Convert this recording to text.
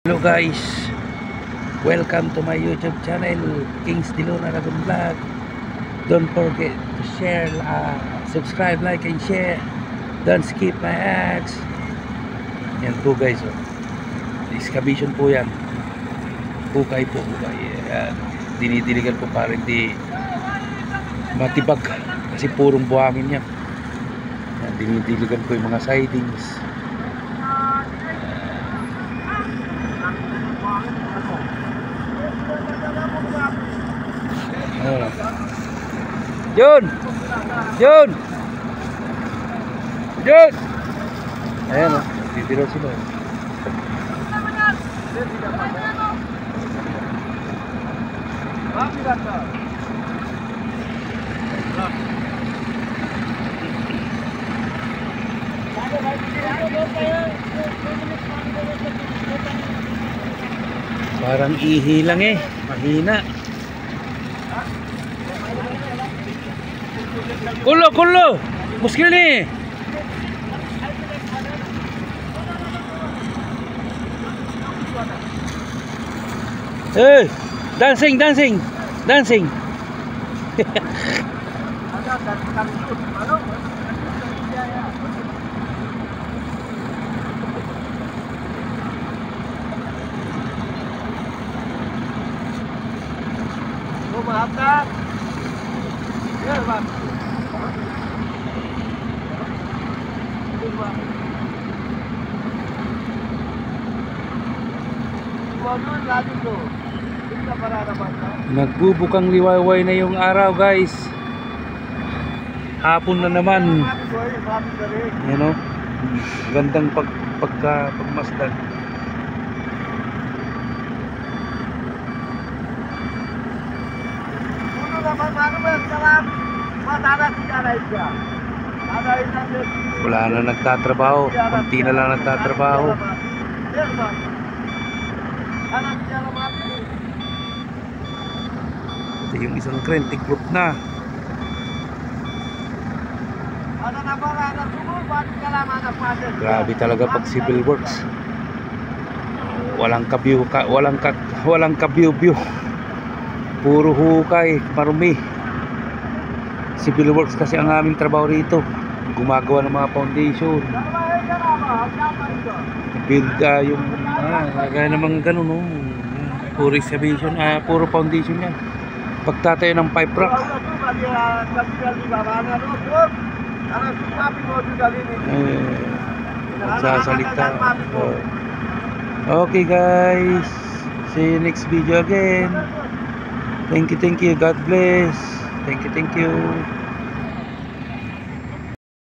Hello guys, welcome to my YouTube channel, Kings Diluna Dragon Vlog. Don't forget to share, subscribe, like, and share. Don't skip my ads. Yan po guys, oh. Excavation po yan. Hukay po, hukay. Dinidiligan po para hindi matibag kasi purong buhangin yan. Yan, dinidiligan po yung mga sidings. Yun! Yun! Yun! Ayan o, titiro sila. Parang ihi lang eh, mahina. Kulo, kulo! Muskil ni! Hey! Dancing, dancing! Dancing! Maaf na. Ya, Pak. Nagbubukang liwayway na yung araw guys. Hapon na naman. Yan o, gandang pagmasdan. Wala na nagtatrabaho, kunti na lang nagtatrabaho. Ito yung isang crane, tiklop na. Grabe talaga pag civil works. Walang kabyo-byo. Puro hukay, marumi. Civil works kasi ang aming trabaho rito. Gumagawa ng mga foundation. Build yung gaya namang ganun, no? Puro excavation, puro foundation yan. Pagtatayo ng pipe rock. Sasalita. Okay guys, see you next video again. Thank you, God bless. Thank you.